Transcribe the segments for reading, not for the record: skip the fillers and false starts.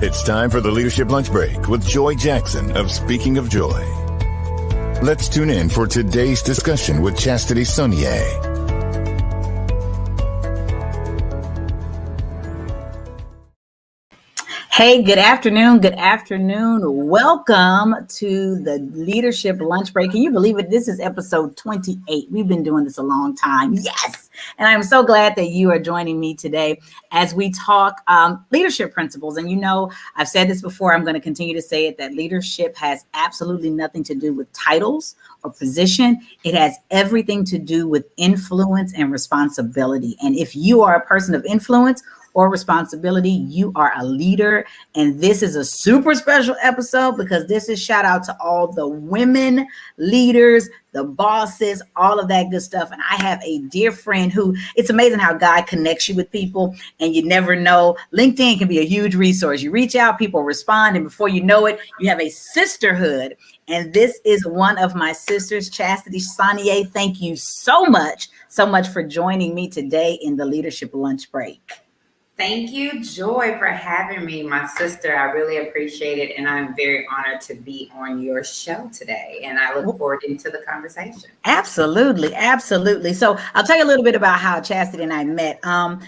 It's time for the Leadership Lunch Break with Joy Jackson of Speaking of Joy. Let's tune in for today's discussion with Chastity Sonier. Hey, good afternoon. Good afternoon. Welcome to the Leadership Lunch Break. Can you believe it? This is episode 28. We've been doing this a long time. Yes. And I'm so glad that you are joining me today as we talk leadership principles. And you know, I've said this before, I'm going to continue to say it, that leadership has absolutely nothing to do with titles or position. It has everything to do with influence and responsibility. And if you are a person of influence or responsibility, you are a leader. And this is a super special episode because this is shout out to all the women leaders, the bosses, all of that good stuff. And I have a dear friend who, it's amazing how God connects you with people and you never know. LinkedIn can be a huge resource. You reach out, people respond, and before you know it, you have a sisterhood. And this is one of my sisters, Chastity Sonier. Thank you so much for joining me today in the Leadership Lunch Break. Thank you, Joy, for having me, my sister. I really appreciate it. And I'm very honored to be on your show today. And I look forward into the conversation. Absolutely. Absolutely. So I'll tell you a little bit about how Chastity and I met.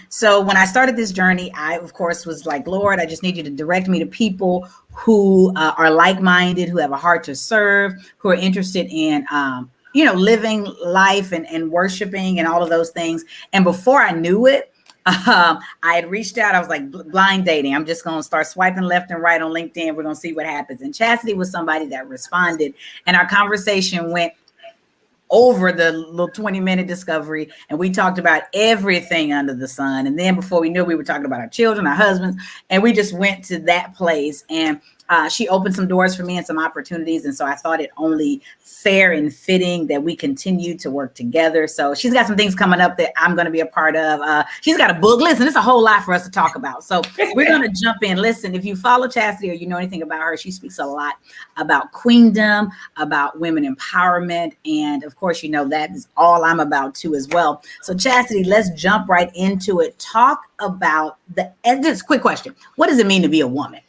So when I started this journey, I, of course, was like, Lord, I just need you to direct me to people who are like-minded, who have a heart to serve, who are interested in living life and worshiping and all of those things. And before I knew it, I had reached out. I was like blind dating. I'm just going to start swiping left and right on LinkedIn. We're going to see what happens. And Chastity was somebody that responded. And our conversation went over the little 20-minute discovery. And we talked about everything under the sun. And then before we knew, we were talking about our children, our husbands. And we just went to that place. And she opened some doors for me and some opportunities. And so I thought it only fair and fitting that we continue to work together. So she's got some things coming up that I'm going to be a part of. She's got a book. Listen, it's a whole lot for us to talk about. So we're going to jump in. Listen, if you follow Chastity or you know anything about her, she speaks a lot about queendom, about women empowerment. And of course, you know, that is all I'm about too as well. So Chastity, let's jump right into it. Talk about just a quick question. What does it mean to be a woman?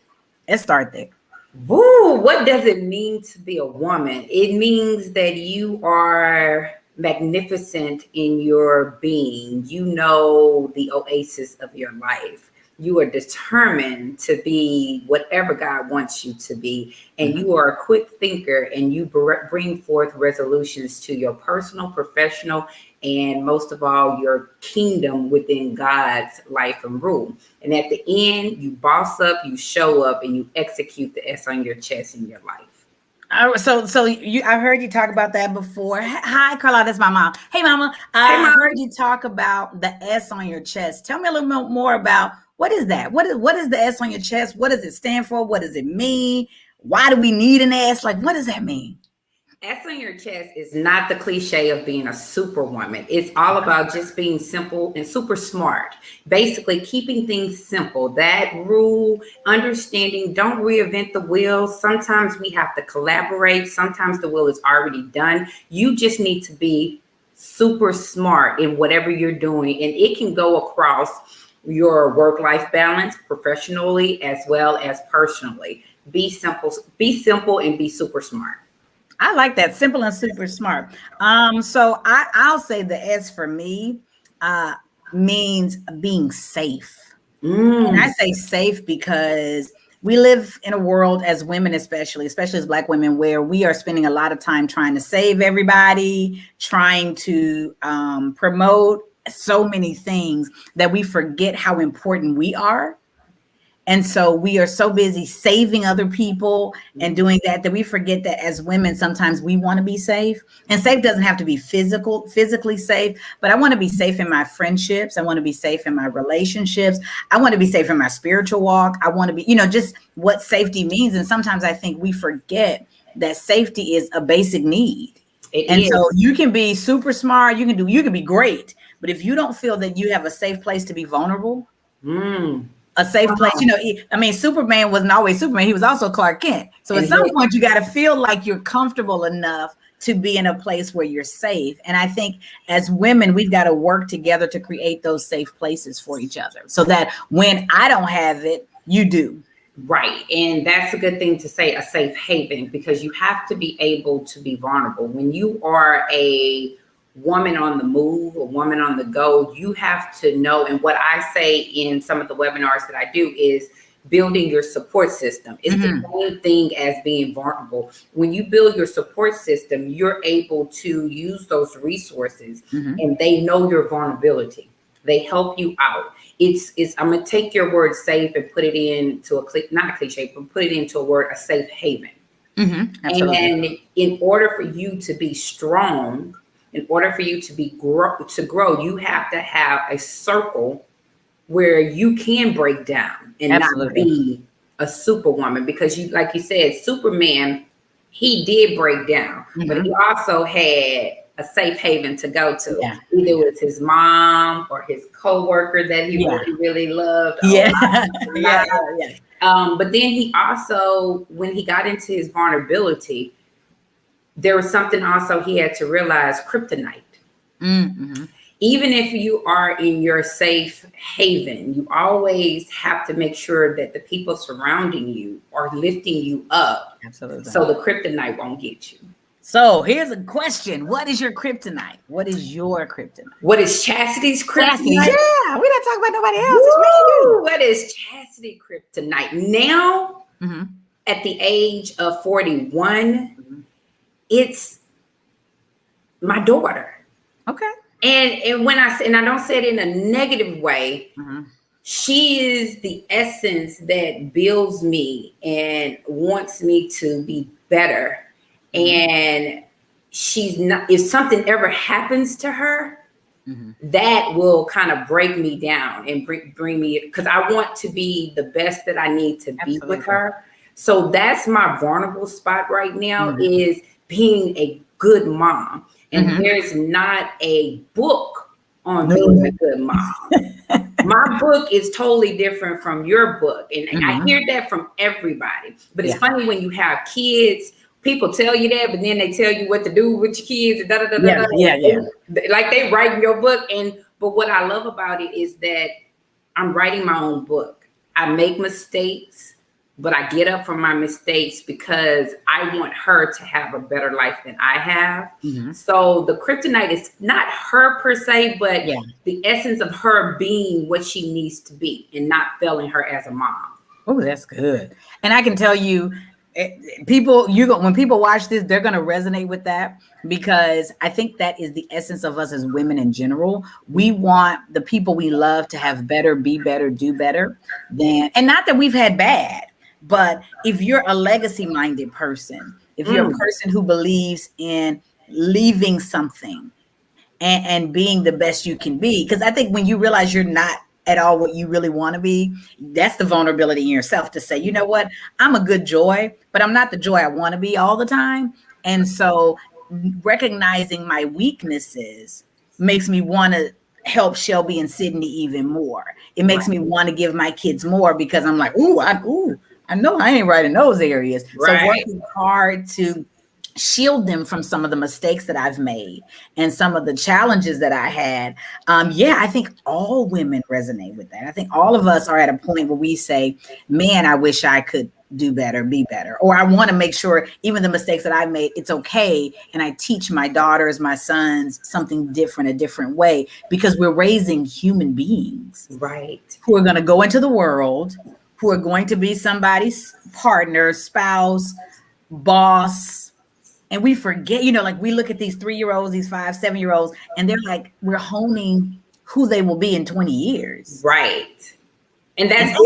Let's start there. Woo, what does it mean to be a woman? It means that you are magnificent in your being. You know the oasis of your life. You are determined to be whatever God wants you to be. And you are a quick thinker and you bring forth resolutions to your personal, professional, and most of all, your kingdom within God's life and rule. And at the end, you boss up, you show up, and you execute the S on your chest in your life. So I've heard you talk about that before. Hi, Carla, that's my mom. Hey, Mama. I heard you talk about the S on your chest. Tell me a little bit more about what is that? What is the S on your chest? What does it stand for? What does it mean? Why do we need an S? Like, what does that mean? S on your chest is not the cliche of being a superwoman. It's all about just being simple and super smart. Basically, keeping things simple. That rule, understanding, don't reinvent the wheel. Sometimes we have to collaborate. Sometimes the wheel is already done. You just need to be super smart in whatever you're doing. And it can go across your work-life balance professionally as well as personally. Be simple and be super smart. I like that. Simple and super smart. So I'll say the S for me means being safe. And I say safe because we live in a world as women, especially as Black women, where we are spending a lot of time trying to save everybody, trying to promote so many things that we forget how important we are. And so we are so busy saving other people and doing that we forget that as women, sometimes we want to be safe. And safe doesn't have to be physically safe, but I want to be safe in my friendships. I want to be safe in my relationships. I want to be safe in my spiritual walk. I want to be, just what safety means. And sometimes I think we forget that safety is a basic need. So you can be super smart. You can be great. But if you don't feel that you have a safe place to be vulnerable, a safe place. Superman wasn't always Superman. He was also Clark Kent. So at some point, you got to feel like you're comfortable enough to be in a place where you're safe. And I think as women, we've got to work together to create those safe places for each other so that when I don't have it, you do. Right. And that's a good thing to say, a safe haven, because you have to be able to be vulnerable. When you are a woman on the move, a woman on the go, you have to know. And what I say in some of the webinars that I do is building your support system. It's the same thing as being vulnerable. When you build your support system, you're able to use those resources and they know your vulnerability. They help you out. It's I'm gonna take your word safe and put it into not a cliche, but put it into a word, a safe haven. Absolutely. And in order for you to be strong, in order for you to grow, you have to have a circle where you can break down and not be a superwoman. Because you, like you said, Superman, he did break down, but he also had a safe haven to go to. Yeah. Either it was his mom or his coworker that he really, really loved. But then he also, when he got into his vulnerability, there was something also he had to realize: kryptonite. Even if you are in your safe haven, you always have to make sure that the people surrounding you are lifting you up. Absolutely. So the kryptonite won't get you. So here's a question. What is your kryptonite? What is your kryptonite? What is Chastity's kryptonite? Yeah, we're not talking about nobody else. It's me and you. What is Chastity kryptonite? Now, at the age of 41, it's my daughter. Okay. And when I don't say it in a negative way, she is the essence that builds me and wants me to be better. And she's not, if something ever happens to her, that will kind of break me down and bring me, because I want to be the best that I need to be with her. So that's my vulnerable spot right now, is being a good mom. And there's not a book on being a good mom. My book is totally different from your book. And I hear that from everybody. But it's funny when you have kids, people tell you that, but then they tell you what to do with your kids. And like they write in your book. But what I love about it is that I'm writing my own book. I make mistakes, but I get up from my mistakes because I want her to have a better life than I have. So the kryptonite is not her per se, but the essence of her being what she needs to be and not failing her as a mom. Oh, that's good. And I can tell you, when people watch this, they're going to resonate with that, because I think that is the essence of us as women in general. We want the people we love to have better, be better, do better and not that we've had bad. But if you're a legacy-minded person, if you're a person who believes in leaving something and being the best you can be, because I think when you realize you're not at all what you really want to be, that's the vulnerability in yourself to say, you know what, I'm a good Joy, but I'm not the Joy I want to be all the time. And so recognizing my weaknesses makes me want to help Shelby and Sydney even more. It makes me want to give my kids more, because I'm like, I know I ain't right in those areas. So working hard to shield them from some of the mistakes that I've made and some of the challenges that I had. I think all women resonate with that. I think all of us are at a point where we say, man, I wish I could do better, be better. Or I want to make sure even the mistakes that I've made, it's okay. And I teach my daughters, my sons, something different, a different way, because we're raising human beings, right, who are going to go into the world, who are going to be somebody's partner, spouse, boss. And we forget, like we look at these 3-year-olds, these 5, 7-year-olds, and they're like, we're honing who they will be in 20 years. Right. And that's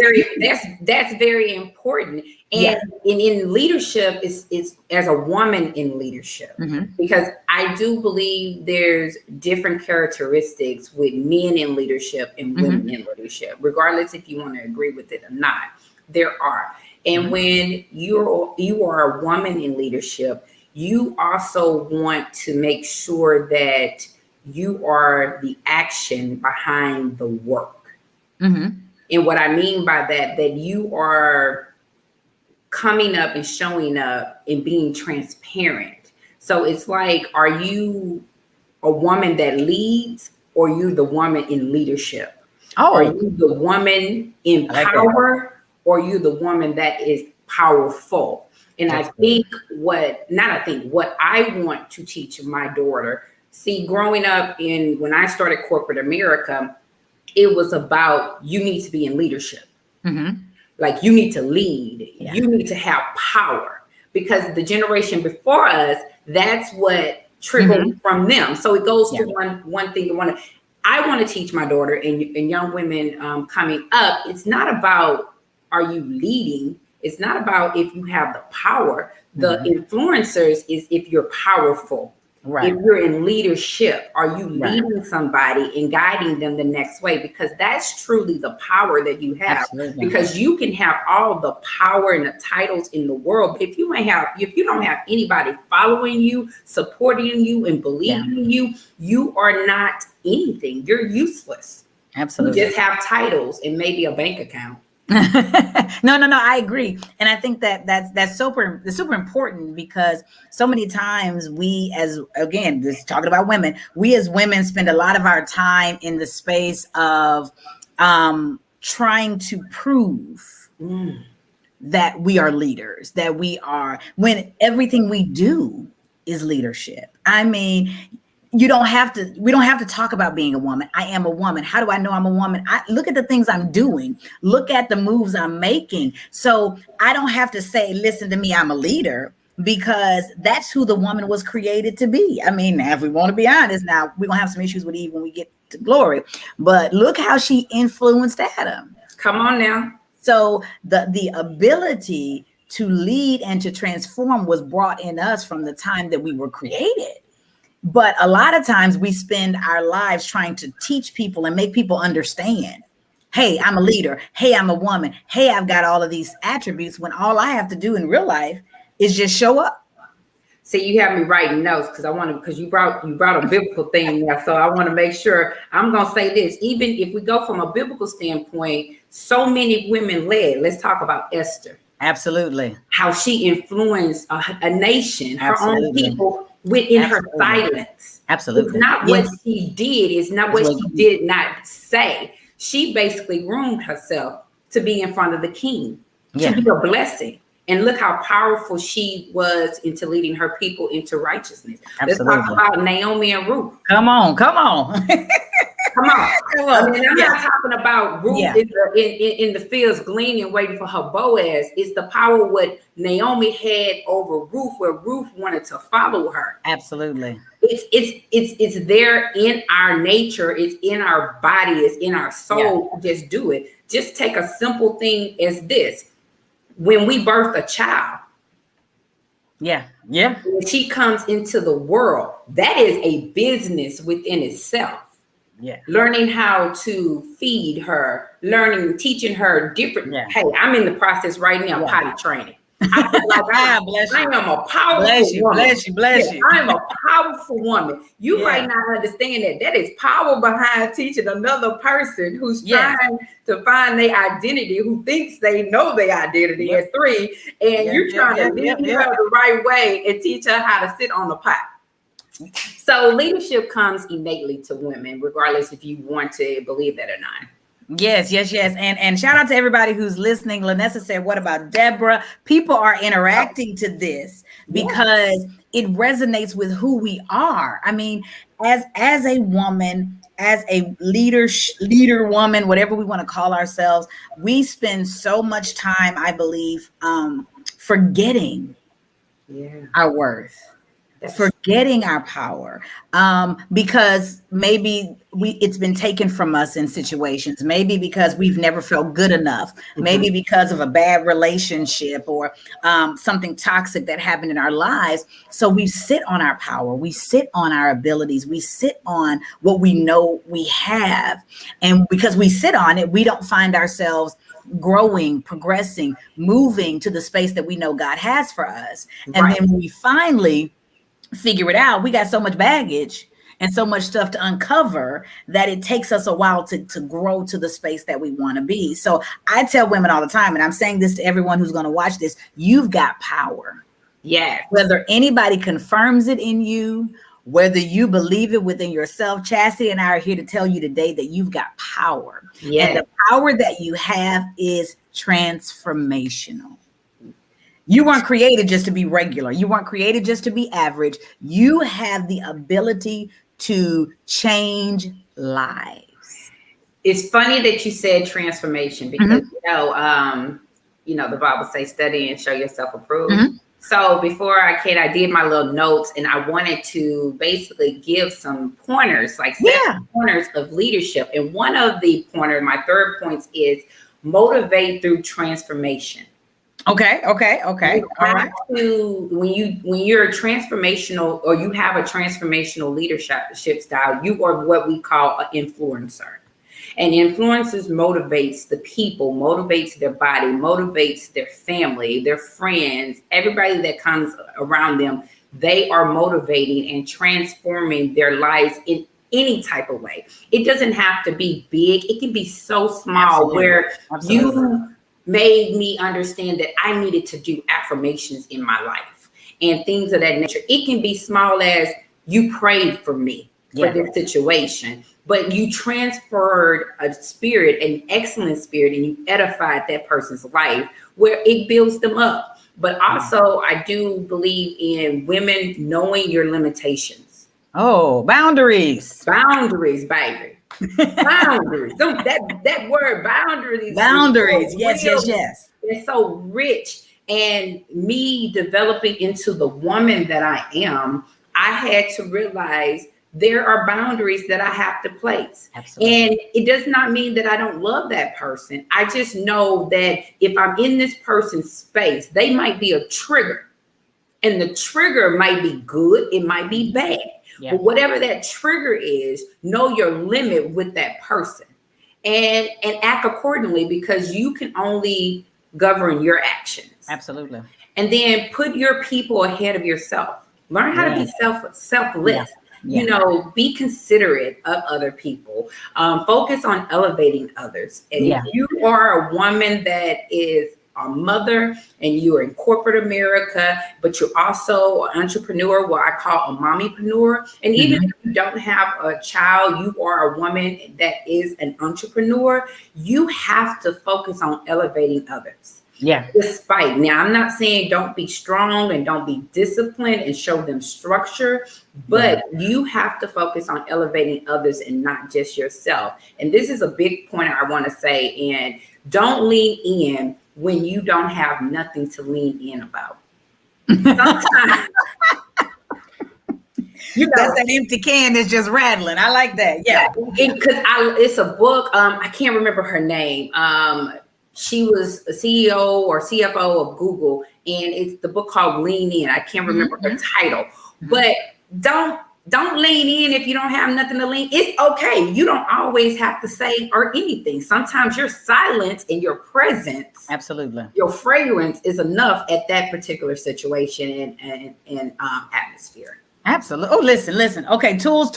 very important. And in leadership is as a woman in leadership, because I do believe there's different characteristics with men in leadership and women in leadership, regardless if you want to agree with it or not. There are. And when you are a woman in leadership, you also want to make sure that you are the action behind the work. And what I mean by that you are coming up and showing up and being transparent. So it's like, are you a woman that leads, or you the woman in leadership? Are you the woman in power, or you're the woman that is powerful. And That's I think what I want to teach my daughter, see, growing up when I started corporate America, it was about, you need to be in leadership. Mm-hmm. Like, you need to lead, Yeah. you need to have power, because the generation before us, that's what trickled from them. So it goes to one thing. I want to teach my daughter and young women coming up. It's not about, are you leading? It's not about if you have the power. The influencers is if you're powerful. Right. If you're in leadership, are you Right. leading somebody and guiding them the next way? Because that's truly the power that you have. Absolutely. Because you can have all the power and the titles in the world, but if you don't have anybody following you, supporting you, and believing in you, you are not anything. You're useless. Absolutely. You just have titles and maybe a bank account. No, I agree. And I think that's super important, because so many times we, this talking about women, we as women spend a lot of our time in the space of trying to prove that we are leaders, when everything we do is leadership. I mean, we don't have to talk about being a woman. I am a woman. How do I know I'm a woman? I look at the things I'm doing, look at the moves I'm making. So I don't have to say, listen to me, I'm a leader, because that's who the woman was created to be. I mean, if we want to be honest, now we're gonna have some issues with Eve when we get to glory, but look how she influenced Adam. Come on now. So the ability to lead and to transform was brought in us from the time that we were created. But a lot of times we spend our lives trying to teach people and make people understand, hey, I'm a leader. Hey, I'm a woman. Hey, I've got all of these attributes, when all I have to do in real life is just show up. See, you have me writing notes because you brought a biblical thing there. So I want to make sure. I'm going to say this, even if we go from a biblical standpoint, so many women led. Let's talk about Esther. Absolutely. How she influenced a nation, her Absolutely. own people, within her silence. Absolutely. It's not what she did. It's not what she did not say. She basically groomed herself to be in front of the king, to be a blessing. And look how powerful she was into leading her people into righteousness. Absolutely. Let's talk about Naomi and Ruth. Come on. Come on. I mean, I'm not talking about Ruth in the fields gleaning, waiting for her Boaz. It's the power what Naomi had over Ruth, where Ruth wanted to follow her. Absolutely. It's there in our nature. It's in our body. It's in our soul. To just do it. Just take a simple thing as this. When we birth a child. When she comes into the world, that is a business within itself. Learning how to feed her, teaching her different. Hey, I'm in the process right now, potty training. I feel like I am a powerful woman. Bless you. I'm a powerful woman. You might not understand that is power behind teaching another person who's trying to find their identity, who thinks they know their identity at 3, and you're trying to lead her the right way and teach her how to sit on the pot. So leadership comes innately to women, regardless if you want to believe that or not. Yes. And shout out to everybody who's listening. Lanessa said, what about Deborah? People are interacting to this because it resonates with who we are. I mean, as a woman, as a leader woman, whatever we want to call ourselves, we spend so much time, I believe, forgetting our worth. Forgetting our power, because maybe it's been taken from us in situations, maybe because we've never felt good enough, maybe because of a bad relationship or something toxic that happened in our lives. So we sit on our power, we sit on our abilities, we sit on what we know we have. And because we sit on it, we don't find ourselves growing, progressing, moving to the space that we know God has for us. And then when we finally figure it out, we got so much baggage and so much stuff to uncover that it takes us a while to grow to the space that we want to be. So I tell women all the time, and I'm saying this to everyone who's going to watch this, you've got power. Whether anybody confirms it in you whether you believe it within yourself. Chastity and I are here to tell you today that you've got power. Yes. And the power that you have is transformational. You weren't created just to be regular. You weren't created just to be average. You have the ability to change lives. It's funny that you said transformation because the Bible says study and show yourself approved. So before I did my little notes, and I wanted to basically give some pointers, like 7 pointers of leadership. And one of the pointers, my third point, is motivate through transformation. Okay. All right. When you're transformational, or you have a transformational leadership style, you are what we call an influencer. And influencers motivates the people, motivates their body, motivates their family, their friends, everybody that comes around them. They are motivating and transforming their lives in any type of way. It doesn't have to be big. It can be so small. Where you made me understand that I needed to do affirmations in my life and things of that nature. It can be small as you prayed for me for this situation, but you transferred a spirit, an excellent spirit, and you edified that person's life where it builds them up. But also, I do believe in women knowing your limitations. Oh, boundaries. Boundaries, baby. Boundaries. That word boundaries. Boundaries. So Yes. It's so rich. And me developing into the woman that I am, I had to realize there are boundaries that I have to place. Absolutely. And it does not mean that I don't love that person. I just know that if I'm in this person's space, they might be a trigger. And the trigger might be good, it might be bad. Yeah. But whatever that trigger is, know your limit with that person and act accordingly, because you can only govern your actions. Absolutely. And then put your people ahead of yourself. Learn how to be selfless. Yeah. Be considerate of other people. Focus on elevating others. And if you are a woman that is a mother and you are in corporate America, but you're also an entrepreneur, what I call a mommypreneur. And even if you don't have a child, you are a woman that is an entrepreneur. You have to focus on elevating others. Yeah. Despite, now I'm not saying don't be strong and don't be disciplined and show them structure, but you have to focus on elevating others and not just yourself. And this is a big point I want to say, and don't lean in when you don't have nothing to lean in about. Sometimes that's an empty can that's just rattling. I like that. Yeah. Because it's a book. I can't remember her name. She was a CEO or CFO of Google, and it's the book called Lean In. I can't remember her title, but don't lean in if you don't have nothing to lean. It's okay. You don't always have to say or anything. Sometimes your silence and your presence, absolutely, your fragrance is enough at that particular situation and atmosphere. Absolutely. Oh, listen. Okay. Tools.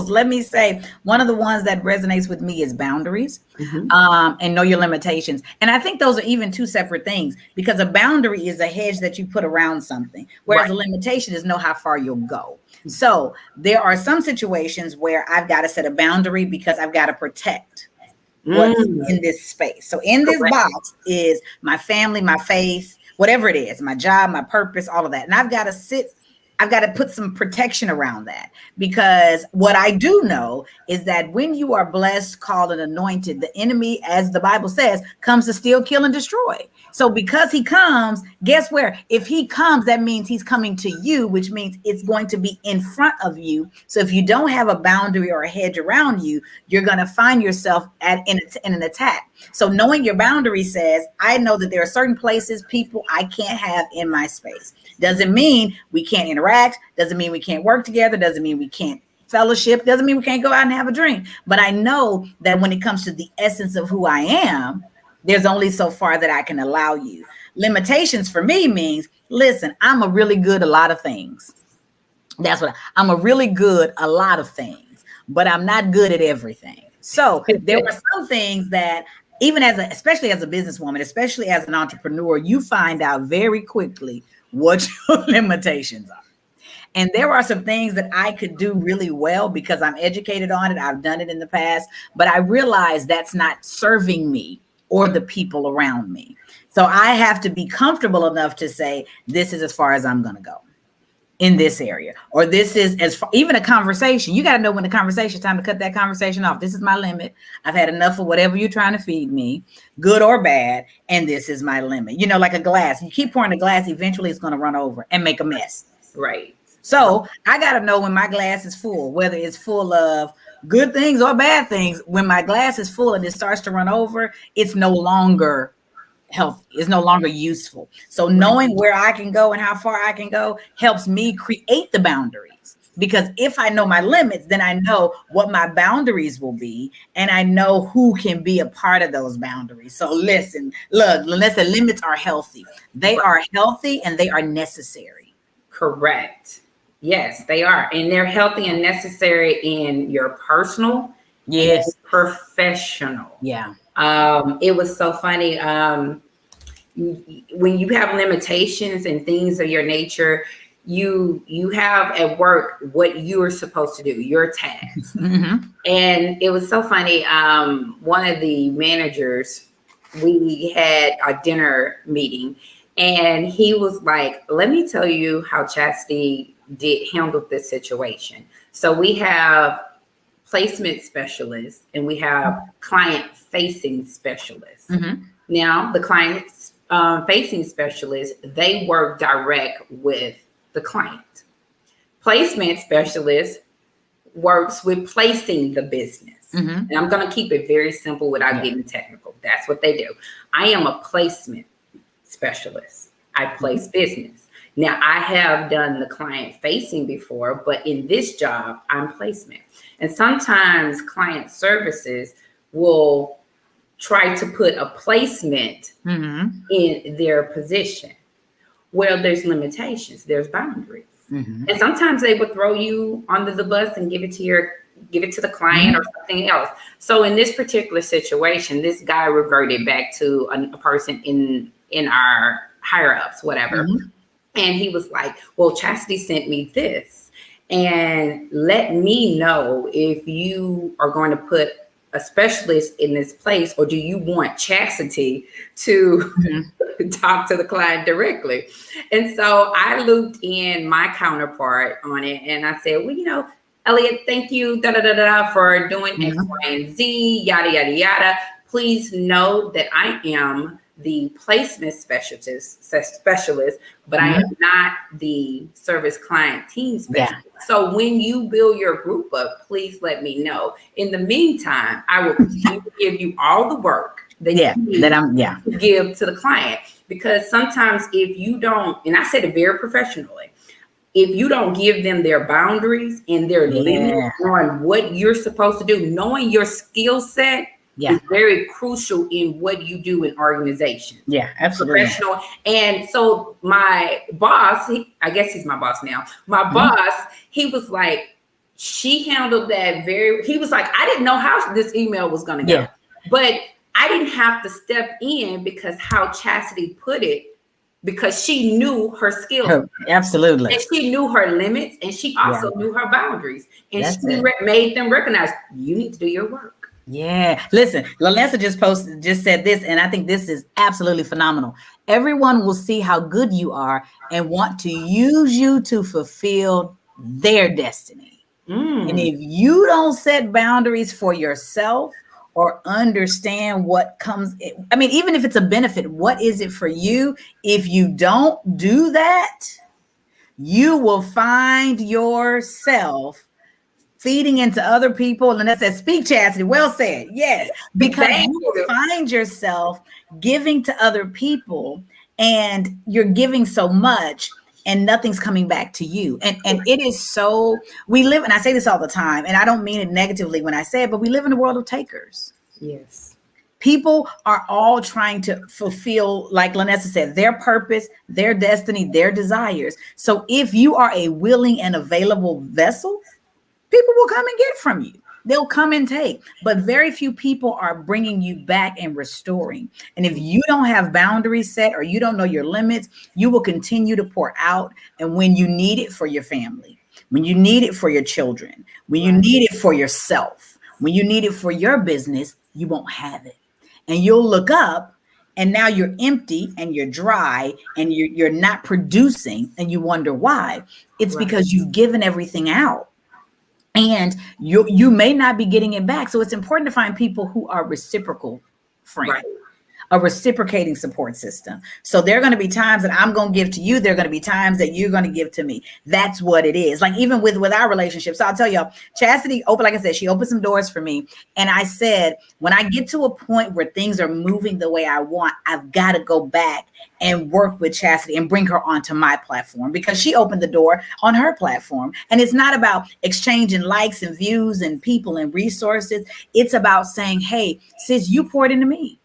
Let me say one of the ones that resonates with me is boundaries, and know your limitations. And I think those are even two separate things, because a boundary is a hedge that you put around something, whereas a limitation is know how far you'll go. So there are some situations where I've got to set a boundary because I've got to protect what's in this space. So in this box is my family, my faith, whatever it is, my job, my purpose, all of that. And I've got to put some protection around that, because what I do know is that when you are blessed, called, and anointed, the enemy, as the Bible says, comes to steal, kill, and destroy. So because he comes, guess where? If he comes, that means he's coming to you, which means it's going to be in front of you. So if you don't have a boundary or a hedge around you, you're going to find yourself in an attack. So knowing your boundary says, I know that there are certain places, people I can't have in my space. Doesn't mean we can't interact. Doesn't mean we can't work together. Doesn't mean we can't fellowship. Doesn't mean we can't go out and have a drink. But I know that when it comes to the essence of who I am, there's only so far that I can allow you. Limitations for me means, listen, I'm a really good a lot of things. That's what I'm a really good a lot of things, but I'm not good at everything. So there are some things that even especially as a businesswoman, especially as an entrepreneur, you find out very quickly what your limitations are. And there are some things that I could do really well because I'm educated on it. I've done it in the past, but I realize that's not serving me or the people around me. So I have to be comfortable enough to say, this is as far as I'm going to go in this area, or this is as far, even a conversation. You got to know when the conversation time to cut that conversation off. This is my limit. I've had enough of whatever you're trying to feed me, good or bad. And this is my limit. You know, like a glass, you keep pouring the glass, eventually it's going to run over and make a mess. Right. So I got to know when my glass is full, whether it's full of good things or bad things. When my glass is full and it starts to run over, it's no longer healthy, is no longer useful. So knowing where I can go and how far I can go helps me create the boundaries, because if I know my limits, then I know what my boundaries will be, and I know who can be a part of those boundaries. So listen, look, Lanessa, limits are healthy. They are healthy and they are necessary. Correct. Yes, they are. And they're healthy and necessary in your personal, yes, and professional. Yeah. It was so funny. When you have limitations and things of your nature, you have at work what you are supposed to do, your tasks. Mm-hmm. And it was so funny. One of the managers, we had a dinner meeting, and he was like, let me tell you how Chastity handled this situation. So we have placement specialists and we have client facing specialists. Mm-hmm. Now the client facing specialists, they work direct with the client. Placement specialist works with placing the business. Mm-hmm. And I'm going to keep it very simple without getting technical. That's what they do. I am a placement specialist. I place business. Now, I have done the client facing before, but in this job, I'm placement. And sometimes client services will try to put a placement in their position where there's limitations, there's boundaries. Mm-hmm. And sometimes they would throw you under the bus and give it to the client or something else. So in this particular situation, this guy reverted back to a person in our higher ups, whatever. Mm-hmm. And he was like, well, Chastity sent me this, and let me know if you are going to put a specialist in this place, or do you want Chastity to talk to the client directly? And so I looped in my counterpart on it, and I said, well, Elliot, thank you for doing X, Y, and Z, yada, yada, yada. Please know that I am the placement specialist, but I am not the service client team specialist. Yeah. So when you build your group up, please let me know. In the meantime, I will continue to give you all the work that you need to give to the client. Because sometimes if you don't, and I said it very professionally, if you don't give them their boundaries and their limits on what you're supposed to do, knowing your skill set is very crucial in what you do in organizations. Yeah, absolutely. Professional. And so my boss, I guess he's my boss now. My boss, he was like, she handled that he was like, I didn't know how this email was going to go. But I didn't have to step in because how Chastity put it, because she knew her skills. Absolutely. And she knew her limits, and she also knew her boundaries. And she made them recognize, you need to do your work. Yeah. Listen, Lanessa just said this, and I think this is absolutely phenomenal. Everyone will see how good you are and want to use you to fulfill their destiny. And if you don't set boundaries for yourself or understand what comes, I mean, even if it's a benefit, what is it for you? If you don't do that, you will find yourself feeding into other people. And that says, speak, Chastity. Well said. Yes. Because you will find yourself giving to other people, and you're giving so much and nothing's coming back to you. And it is so, we live, and I say this all the time, and I don't mean it negatively when I say it, but we live in a world of takers. Yes. People are all trying to fulfill, like Lanessa said, their purpose, their destiny, their desires. So if you are a willing and available vessel, people will come and get from you. They'll come and take, but very few people are bringing you back and restoring. And if you don't have boundaries set or you don't know your limits, you will continue to pour out. And when you need it for your family, when you need it for your children, when you need it for yourself, when you need it for your business, you won't have it. And you'll look up and now you're empty and you're dry and you're not producing and you wonder why. It's because you've given everything out. And you may not be getting it back. So it's important to find people who are reciprocal friends, a reciprocating support system. So there are going to be times that I'm going to give to you. There are going to be times that you're going to give to me. That's what it is. Like even with our relationships. So I'll tell y'all, Chastity opened, like I said, she opened some doors for me. And I said, when I get to a point where things are moving the way I want, I've got to go back and work with Chastity and bring her onto my platform because she opened the door on her platform. And it's not about exchanging likes and views and people and resources. It's about saying, hey, sis, you poured into me.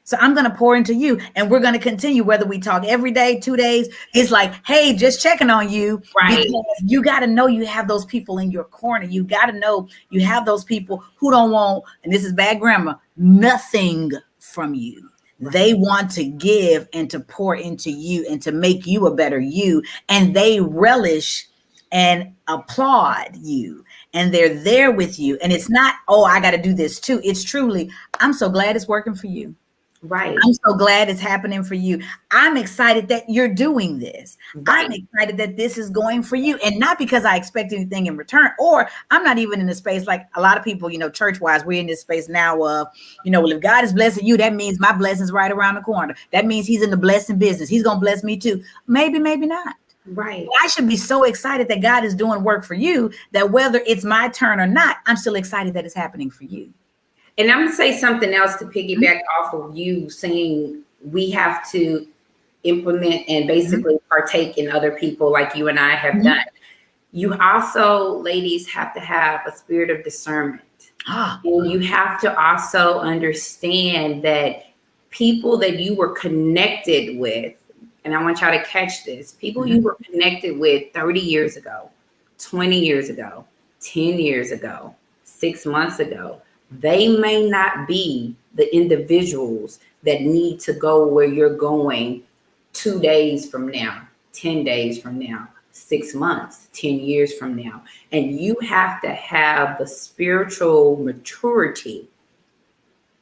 So I'm going to pour into you and we're going to continue whether we talk every day, 2 days. It's like, hey, just checking on you. Right. Because you got to know you have those people in your corner. You got to know you have those people who don't want, and this is bad grammar, nothing from you. Right. They want to give and to pour into you and to make you a better you. And they relish and applaud you. And they're there with you. And it's not, oh, I got to do this too. It's truly, I'm so glad it's working for you. Right. I'm so glad it's happening for you. I'm excited that you're doing this. Right. I'm excited that this is going for you. And not because I expect anything in return, or I'm not even in the space like a lot of people, church wise, we're in this space now of, well, if God is blessing you, that means my blessing's right around the corner. That means he's in the blessing business. He's going to bless me too. Maybe, maybe not. Right. But I should be so excited that God is doing work for you that whether it's my turn or not, I'm still excited that it's happening for you. And I'm going to say something else to piggyback off of you saying we have to implement and basically partake in other people like you and I have done. You also, ladies, have to have a spirit of discernment. And you have to also understand that people that you were connected with, and I want y'all to catch this, people you were connected with 30 years ago, 20 years ago, 10 years ago, 6 months ago, they may not be the individuals that need to go where you're going 2 days from now, 10 days from now, 6 months, 10 years from now. And you have to have the spiritual maturity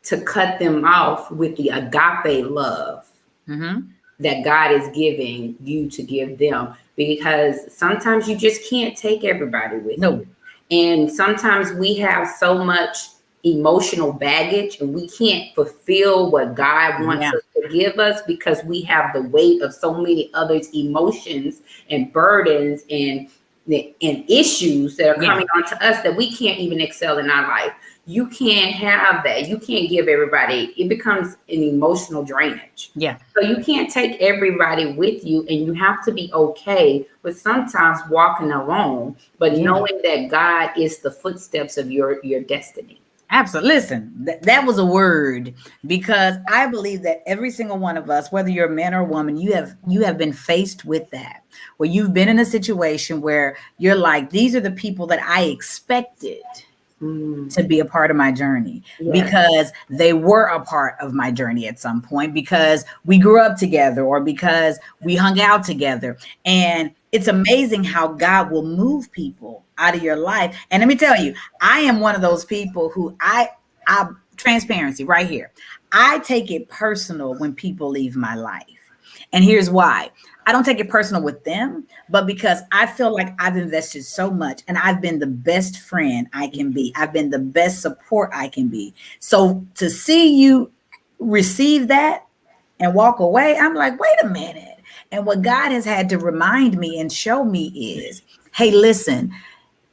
to cut them off with the agape love that God is giving you to give them. Because sometimes you just can't take everybody with you. And sometimes we have so much emotional baggage and we can't fulfill what God wants us to give us because we have the weight of so many others' emotions and burdens and issues that are coming onto us that we can't even excel in our life. You can't have that. You can't give everybody. It becomes an emotional drainage. Yeah. So you can't take everybody with you, and you have to be okay with sometimes walking alone, but knowing that God is the footsteps of your destiny. Absolutely. Listen, that was a word, because I believe that every single one of us, whether you're a man or a woman, you have been faced with that, where you've been in a situation where you're like, these are the people that I expected to be a part of my journey because they were a part of my journey at some point, because we grew up together or because we hung out together. And it's amazing how God will move people out of your life. And let me tell you, I am one of those people who I transparency right here. I take it personal when people leave my life. And here's why. I don't take it personal with them, but because I feel like I've invested so much and I've been the best friend I can be. I've been the best support I can be. So to see you receive that and walk away, I'm like, wait a minute. And what God has had to remind me and show me is, hey, listen,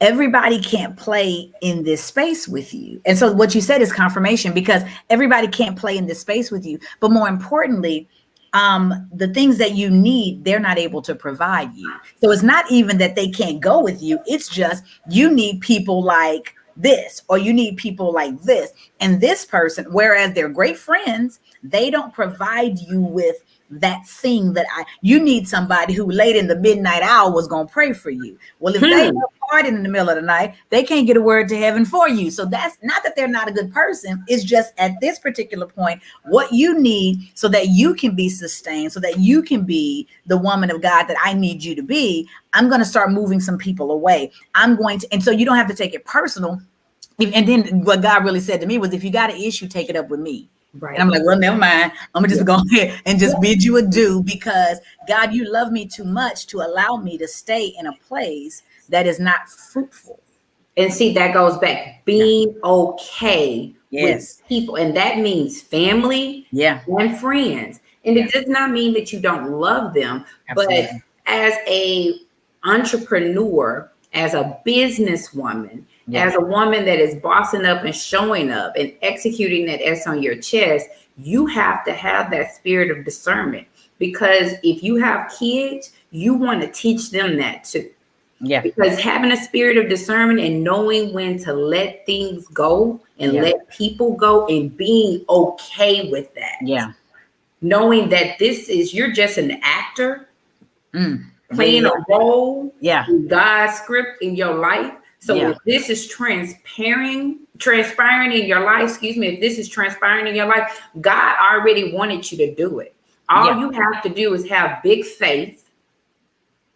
everybody can't play in this space with you. And so what you said is confirmation, because everybody can't play in this space with you. But more importantly, the things that you need, they're not able to provide you. So it's not even that they can't go with you. It's just you need people like this, or you need people like this and this person. Whereas they're great friends, they don't provide you with that thing you need somebody who late in the midnight hour was going to pray for you. Well, if they are partying in the middle of the night, they can't get a word to heaven for you. So that's not that they're not a good person. It's just at this particular point, what you need so that you can be sustained, so that you can be the woman of God that I need you to be. I'm going to start moving some people away. And so you don't have to take it personal. And then what God really said to me was, if you got an issue, take it up with me. Right. And I'm like, well, never mind. I'm gonna just go ahead and just bid you adieu, because God, you love me too much to allow me to stay in a place that is not fruitful. And see, that goes back being okay with people, and that means family, and friends. And it does not mean that you don't love them, but as a entrepreneur, as a businesswoman, as a woman that is bossing up and showing up and executing that S on your chest, you have to have that spirit of discernment, because if you have kids, you want to teach them that too. Yeah. Because having a spirit of discernment and knowing when to let things go and let people go and being okay with that. Yeah. Knowing that you're just an actor playing a role in God's script in your life. So if this is transpiring in your life, if this is transpiring in your life, God already wanted you to do it. All you have to do is have big faith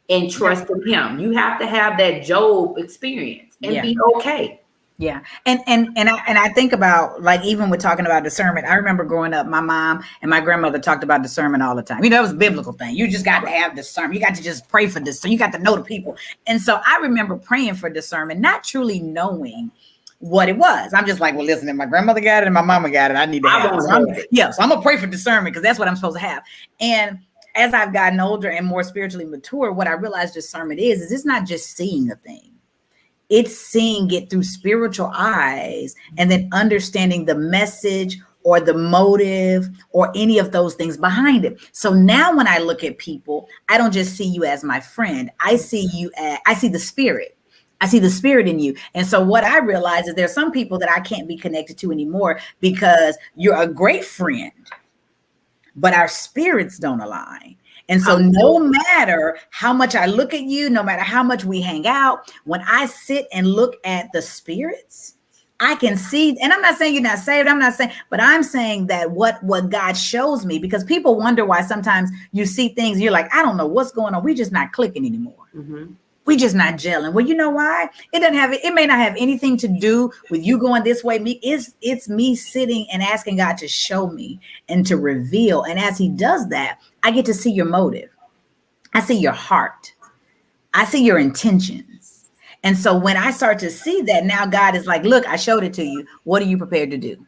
and trust in him. You have to have that Job experience and be okay. Yeah. And I think about, like, even with talking about discernment, I remember growing up, my mom and my grandmother talked about discernment all the time. You know, it was a biblical thing. You just got to have discernment. You got to just pray for this. So you got to know the people. And so I remember praying for discernment, not truly knowing what it was. I'm just like, well, listen, if my grandmother got it and my mama got it, I need to have it. So I'm going to pray for discernment, because that's what I'm supposed to have. And as I've gotten older and more spiritually mature, what I realized discernment is it's not just seeing a thing. It's seeing it through spiritual eyes and then understanding the message or the motive or any of those things behind it. So now when I look at people, I don't just see you as my friend. I see the spirit. I see the spirit in you. And so what I realize is there's some people that I can't be connected to anymore because you're a great friend, but our spirits don't align. And so no matter how much I look at you, no matter how much we hang out, when I sit and look at the spirits, I can see, and I'm not saying you're not saved, but I'm saying that what God shows me, because people wonder why sometimes you see things, you're like, I don't know what's going on. We're just not clicking anymore. Mm-hmm. We're just not gelling. Well, you know why? It may not have anything to do with you going this way. It's me sitting and asking God to show me and to reveal. And as he does that, I get to see your motive. I see your heart. I see your intentions. And so when I start to see that, now God is like, look, I showed it to you. What are you prepared to do?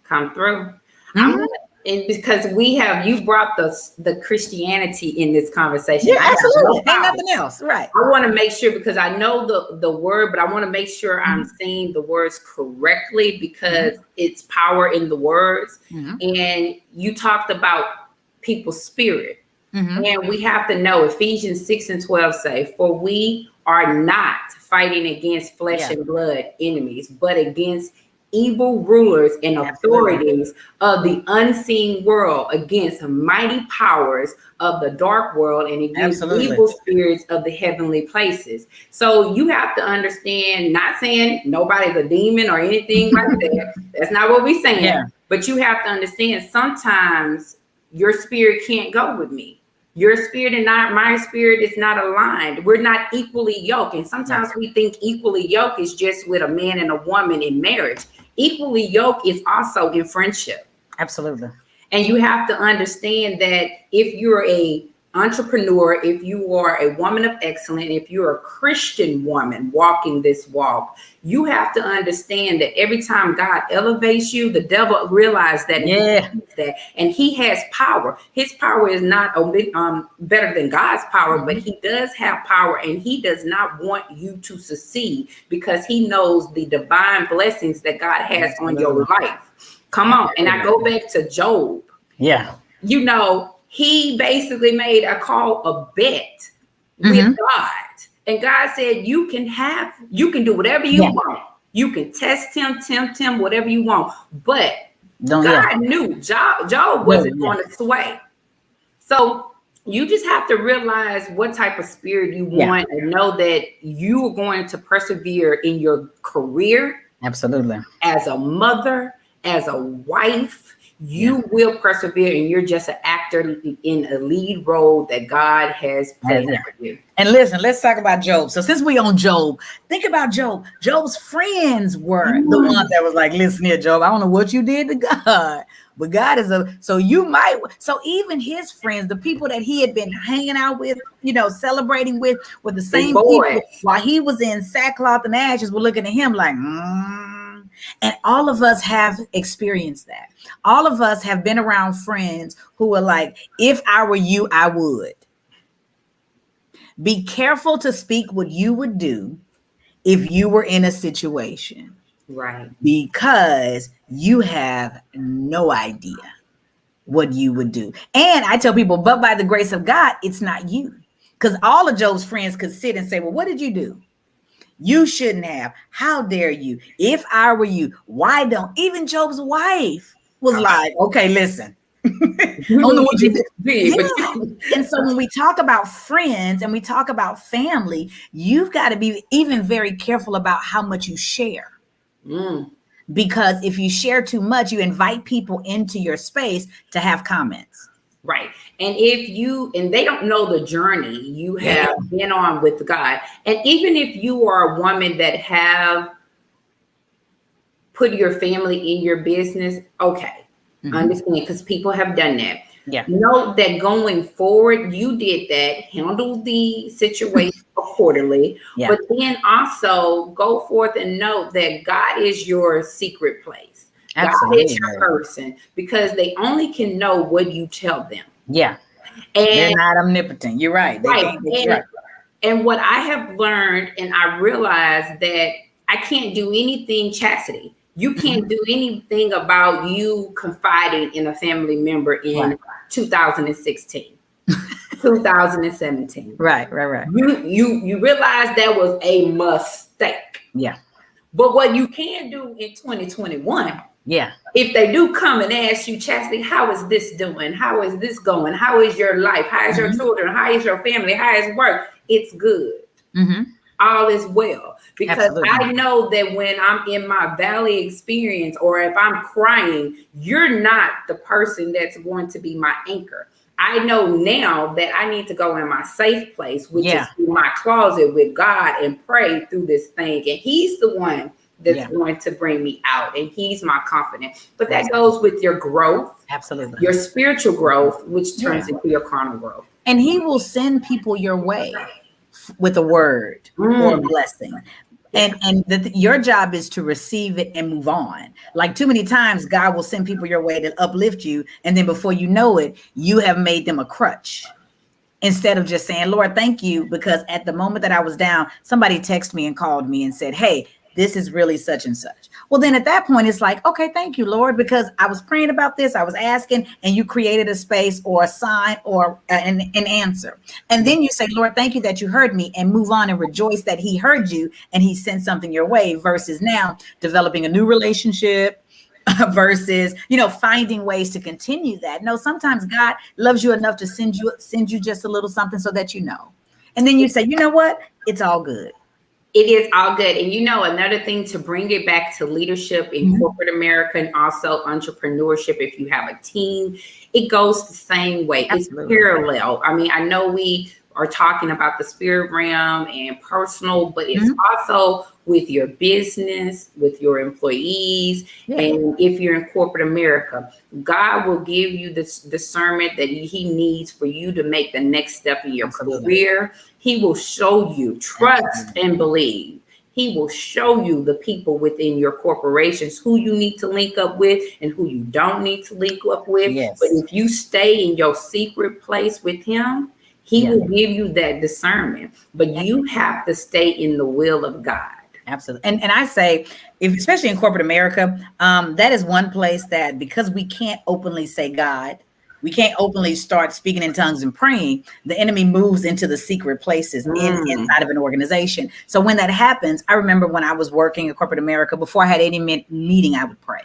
Come through. Mm-hmm. And because you brought the Christianity in this conversation. Yeah, absolutely. Ain't nothing else. Right. I want to make sure, because I know the word, but I want to make sure I'm saying the words correctly, because it's power in the words. Mm-hmm. And you talked about people's spirit. Mm-hmm. And we have to know Ephesians 6:12 say, for we are not fighting against flesh and blood enemies, but against evil rulers and authorities of the unseen world, against mighty powers of the dark world, and against evil spirits of the heavenly places. So you have to understand, not saying nobody's a demon or anything like that. That's not what we're saying. Yeah. But you have to understand, sometimes your spirit can't go with me. Your spirit and my spirit is not aligned. We're not equally yoked. And sometimes we think equally yoked is just with a man and a woman in marriage. Equally yoked is also in friendship. Absolutely. And you have to understand that if you're a entrepreneur, if you are a woman of excellence, if you're a Christian woman walking this walk, you have to understand that every time God elevates you, the devil realizes that, and he has power. His power is not better than God's power, but he does have power, and he does not want you to succeed, because he knows the divine blessings that God has on your life. Come on. And I go back to Job. Yeah. You know, he basically made a bet with God. And God said, you can do whatever you want. You can test him, tempt him, whatever you want. But God knew Job wasn't going to sway. So you just have to realize what type of spirit you want and know that you are going to persevere in your career. Absolutely. As a mother, as a wife, you will persevere, and you're just an actor in a lead role that God has placed for you. And listen, let's talk about Job. So since we on Job, think about Job. Job's friends were the ones that was like, listen here, Job, I don't know what you did to God, but God is so even his friends, the people that he had been hanging out with, celebrating with the same people while he was in sackcloth and ashes, were looking at him like, And all of us have experienced that. All of us have been around friends who are like, if I were you, I would. Be careful to speak what you would do if you were in a situation. Right. Because you have no idea what you would do. And I tell people, but by the grace of God, it's not you. Because all of Job's friends could sit and say, well, what did you do? You shouldn't have. How dare you? If I were you, why don't? Even Job's wife was like, okay, listen. I don't know what you did. And so when we talk about friends and we talk about family, you've got to be even very careful about how much you share. Because if you share too much, you invite people into your space to have comments. Right. And and they don't know the journey you have been on with God. And even if you are a woman that have put your family in your business, okay, understand, because people have done that. Yeah. Know that going forward, you did that, handle the situation accordingly, but then also go forth and know that God is your secret place. Absolutely. God is your person, because they only can know what you tell them. Yeah. And they're not omnipotent. You're right. And what I have learned, and I realized that I can't do anything, Chastity. You can't do anything about you confiding in a family member in 2016, 2017. Right. You realize that was a mistake. Yeah. But what you can do in 2021, if they do come and ask you, Chastity, how is this doing? How is this going? How is your life? How is your children? How is your family? How is work? It's good. All is well. Because I know that when I'm in my valley experience, or if I'm crying, you're not the person that's going to be my anchor. I know now that I need to go in my safe place, which is in my closet with God, and pray through this thing. And he's the one that's going to bring me out, and he's my confidence. But that goes with your growth. Absolutely. Your spiritual growth, which turns into your carnal growth. And he will send people your way with a word or a blessing. And your job is to receive it and move on. Like, too many times, God will send people your way to uplift you. And then before you know it, you have made them a crutch. Instead of just saying, Lord, thank you. Because at the moment that I was down, somebody texted me and called me and said, hey, this is really such and such. Well, then at that point, it's like, okay, thank you, Lord, because I was praying about this. I was asking, and you created a space or a sign or an answer. And then you say, Lord, thank you that you heard me, and move on and rejoice that he heard you and he sent something your way, versus now developing a new relationship versus, finding ways to continue that. No, sometimes God loves you enough to send you just a little something so that you know. And then you say, you know what? It's all good. It is all good. And another thing, to bring it back to leadership in corporate America, and also entrepreneurship, if you have a team, it goes the same way. Absolutely. It's parallel. I mean, I know we are talking about the spirit realm and personal, but it's also with your business, with your employees. And if you're in corporate America, God will give you this discernment that he needs for you to make the next step in your career. He will show you, trust and believe. He will show you the people within your corporations who you need to link up with and who you don't need to link up with. But if you stay in your secret place with him, he will give you that discernment. But you have to stay in the will of God. Absolutely. And I say, especially in corporate America, that is one place that, because we can't openly say God, we can't openly start speaking in tongues and praying, the enemy moves into the secret places inside of an organization. So when that happens, I remember when I was working in corporate America, before I had any meeting, I would pray.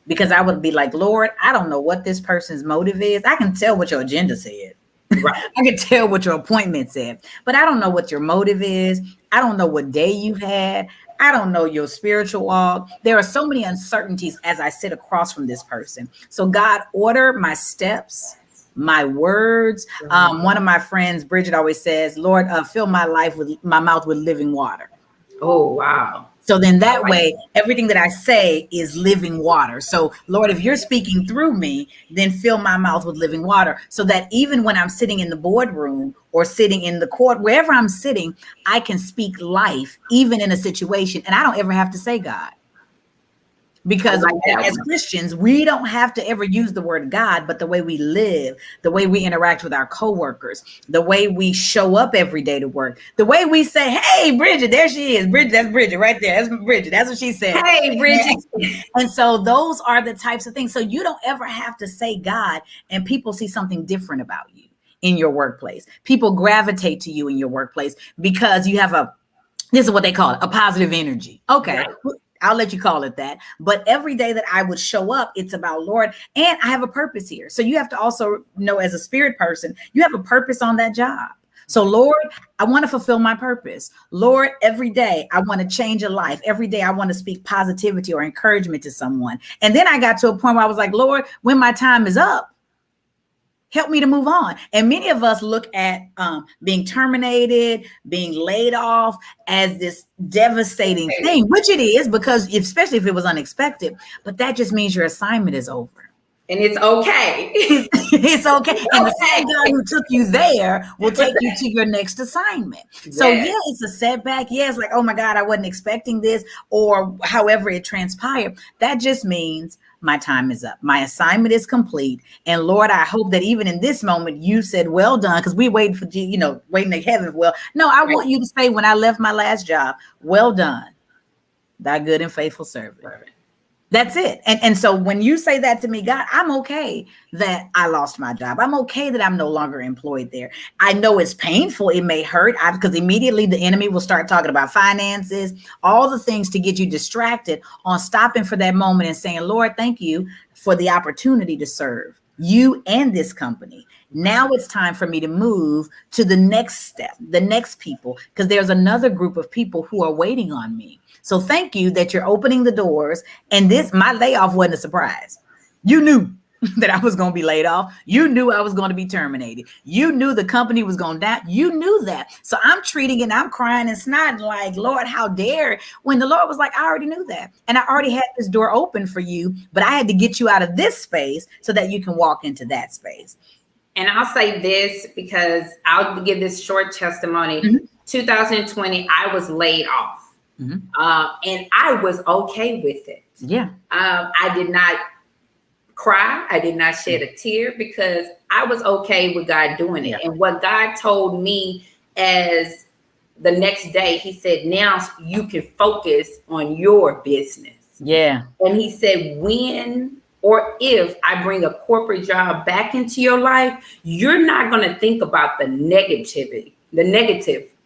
because I would be like, Lord, I don't know what this person's motive is. I can tell what your agenda said. Right. I can tell what your appointment said, but I don't know what your motive is. I don't know what day you've had. I don't know your spiritual walk. There are so many uncertainties as I sit across from this person. So God, order my steps, my words. One of my friends, Bridget, always says, Lord, fill my mouth with living water. Oh, wow. So then that way, everything that I say is living water. So Lord, if you're speaking through me, then fill my mouth with living water so that even when I'm sitting in the boardroom or sitting in the court, wherever I'm sitting, I can speak life, even in a situation. And I don't ever have to say God. Because as Christians, we don't have to ever use the word God, but the way we live, the way we interact with our coworkers, the way we show up every day to work, the way we say, hey, Bridget, there she is. Bridget, that's Bridget right there. That's Bridget. That's what she said. Hey, Bridget. And so those are the types of things. So you don't ever have to say God and people see something different about you in your workplace. People gravitate to you in your workplace because you have this is what they call it, a positive energy. Okay. Right. I'll let you call it that. But every day that I would show up, it's about Lord, and I have a purpose here. So you have to also know, as a spirit person, you have a purpose on that job. So Lord, I want to fulfill my purpose. Lord, every day I want to change a life. Every day I want to speak positivity or encouragement to someone. And then I got to a point where I was like, Lord, when my time is up, help me to move on. And many of us look at being terminated, being laid off as this devastating thing, which it is, because especially if it was unexpected, but that just means your assignment is over. And it's okay. It's okay. And the same God who took you there will take you to your next assignment. Yes. So yeah, it's a setback. Yeah, it's like, oh my God, I wasn't expecting this, or however it transpired. That just means my time is up. My assignment is complete. And Lord, I hope that even in this moment, you said, well done, because we waiting for, waiting in heaven. Well, no, I want you to say, when I left my last job, well done, thy good and faithful servant. Right. That's it. And so when you say that to me, God, I'm okay that I lost my job. I'm okay that I'm no longer employed there. I know it's painful. It may hurt because immediately the enemy will start talking about finances, all the things to get you distracted on stopping for that moment and saying, Lord, thank you for the opportunity to serve you and this company. Now it's time for me to move to the next step, the next people, because there's another group of people who are waiting on me. So thank you that you're opening the doors. And my layoff wasn't a surprise. You knew that I was going to be laid off. You knew I was going to be terminated. You knew the company was going down. You knew that. So I'm treating it, and I'm crying and snotting like, Lord, how dare, when the Lord was like, I already knew that. And I already had this door open for you, but I had to get you out of this space so that you can walk into that space. And I'll say this because I'll give this short testimony. Mm-hmm. 2020, I was laid off. Mm-hmm. And I was okay with it. Yeah. I did not cry. I did not shed a tear because I was okay with God doing it. Yeah. And what God told me as the next day, he said, now you can focus on your business. Yeah. And he said, when or if I bring a corporate job back into your life, you're not going to think about the negative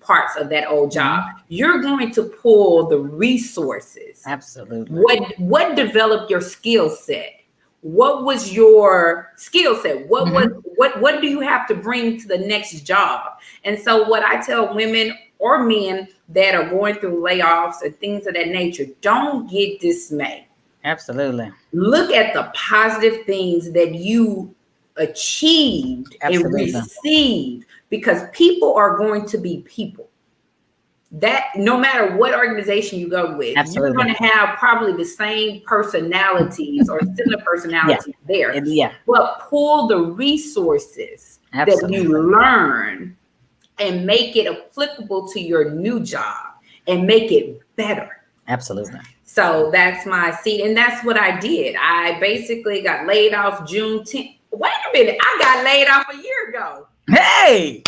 parts of that old job. Mm-hmm. You're going to pull the resources. Absolutely. What developed your skill set? What was your skill set? What do you have to bring to the next job? And so what I tell women or men that are going through layoffs and things of that nature, don't get dismayed. Absolutely. Look at the positive things that you achieved and received, because people are going to be people. That no matter what organization you go with, you're going to have probably the same personalities or similar personalities there. Yeah. But pull the resources that you learn and make it applicable to your new job and make it better. Absolutely. So that's my seat. And that's what I did. I basically got laid off June 10th. Wait a minute. I got laid off a year ago. Hey.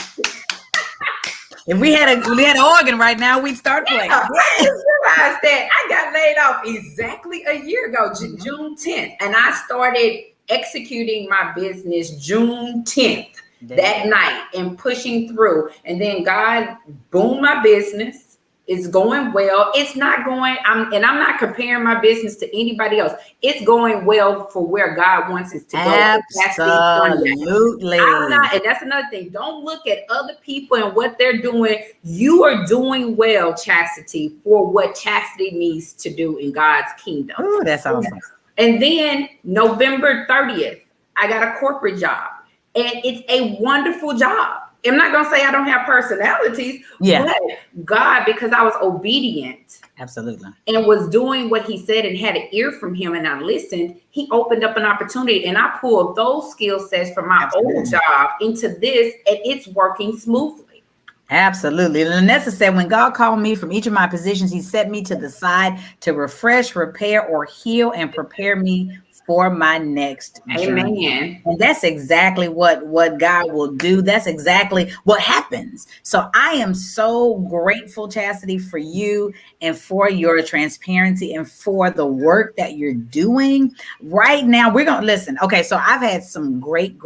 If we had an organ right now, we'd start playing. I just realized that I got laid off exactly a year ago, June 10th. And I started executing my business June 10th, that night, and pushing through. And then God boomed my business. It's going well. It's not going, I'm not comparing my business to anybody else. It's going well for where God wants us to go. Absolutely. I'm not, and that's another thing. Don't look at other people and what they're doing. You are doing well, Chastity, for what Chastity needs to do in God's kingdom. Oh, that's awesome. And then November 30th, I got a corporate job, and it's a wonderful job. I'm not going to say I don't have personalities, but God, because I was obedient. Absolutely. And was doing what he said and had an ear from him and I listened, he opened up an opportunity and I pulled those skill sets from my old job into this, and it's working smoothly. Absolutely. And Vanessa said, when God called me from each of my positions, he set me to the side to refresh, repair, or heal and prepare me for my next journey. Amen. And that's exactly what God will do. That's exactly what happens. So I am so grateful, Chastity, for you and for your transparency and for the work that you're doing right now. We're going to listen. Okay. So I've had some great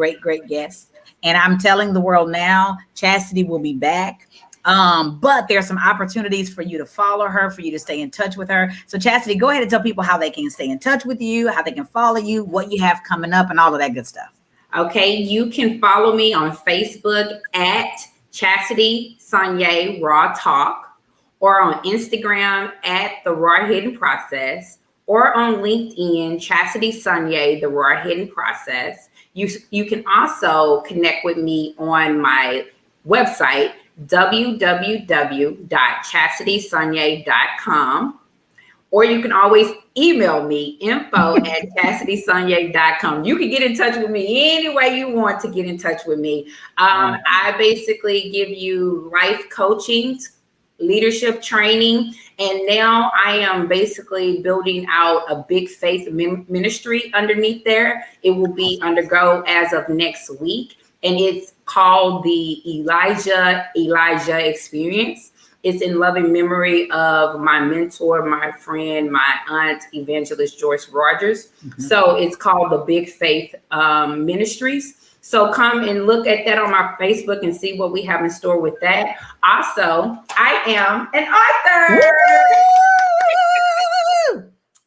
guests, and I'm telling the world now, Chastity will be back. But there's some opportunities for you to follow her, for you to stay in touch with her. So Chastity, go ahead and tell people how they can stay in touch with you, how they can follow you, what you have coming up, and all of that good stuff. Okay, you can follow me on Facebook at Chastity Sonier Raw Talk, or on Instagram at The Raw Hidden Process, or on LinkedIn, Chastity Sonier, The Raw Hidden Process. You can also connect with me on my website, www.chastitysonier.com, or you can always email me info@chastitysonier.com. You can get in touch with me any way you want to get in touch with me. I basically give you life coaching, leadership training, and now I am basically building out a big faith ministry underneath there. It will be undergo as of next week, and it's called the Elijah Experience. It's in loving memory of my mentor, my friend, my aunt, Evangelist Joyce Rogers. So it's called the Big Faith Ministries. So come and look at that on my Facebook and see what we have in store with that. Also, I am an author.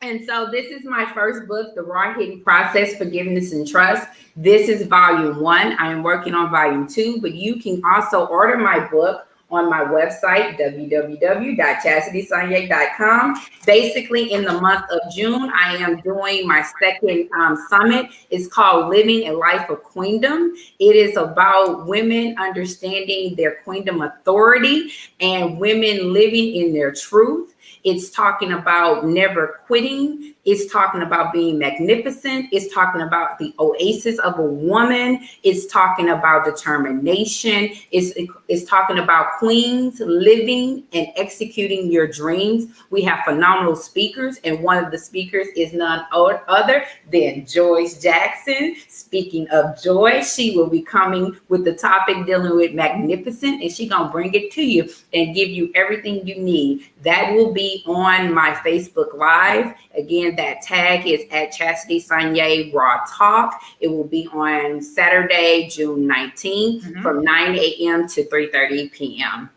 And so this is my first book, The Raw Hidden Process, Forgiveness and Trust. This is volume 1. I am working on volume 2, but you can also order my book on my website, www.chastitysonier.com. Basically, in the month of June, I am doing my second summit. It's called Living a Life of Queendom. It is about women understanding their queendom authority and women living in their truth. It's talking about never quitting. It's talking about being magnificent. It's talking about the oasis of a woman. It's talking about determination. It's talking about queens living and executing your dreams. We have phenomenal speakers, and one of the speakers is none other than Joyce Jackson. Speaking of Joy, she will be coming with the topic dealing with magnificent, and she's going to bring it to you and give you everything you need. That will be on my Facebook Live. Again, that tag is at Chastity Sonier Raw Talk. It will be on Saturday, June 19th from 9 a.m. to 3:30 p.m.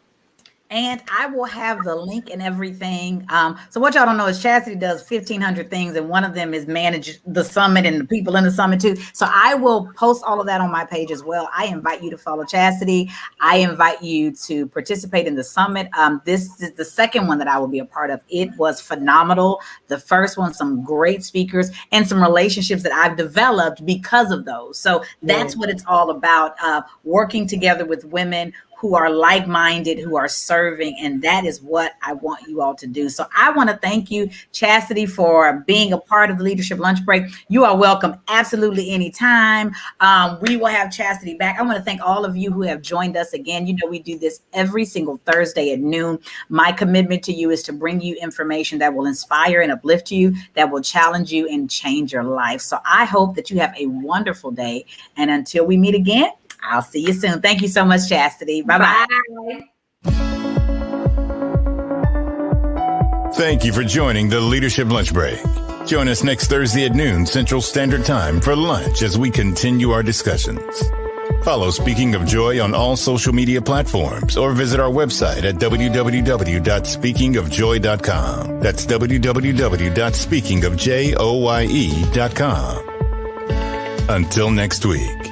And I will have the link and everything. So what y'all don't know is Chastity does 1,500 things, and one of them is manage the summit and the people in the summit too. So I will post all of that on my page as well. I invite you to follow Chastity. I invite you to participate in the summit. This is the second one that I will be a part of. It was phenomenal. The first one, some great speakers and some relationships that I've developed because of those. So that's what it's all about, working together with women who are like-minded, who are serving, and that is what I want you all to do. So I want to thank you, Chastity, for being a part of the Leadership Lunch Break. You are welcome absolutely anytime. We will have Chastity back. I want to thank all of you who have joined us again. You know, we do this every single Thursday at noon. My commitment to you is to bring you information that will inspire and uplift you, that will challenge you and change your life. So I hope that you have a wonderful day. And until we meet again, I'll see you soon. Thank you so much, Chastity. Bye-bye. Bye. Thank you for joining the Leadership Lunch Break. Join us next Thursday at noon Central Standard Time for lunch as we continue our discussions. Follow Speaking of Joy on all social media platforms or visit our website at www.speakingofjoy.com. That's www.speakingofjoye.com. Until next week.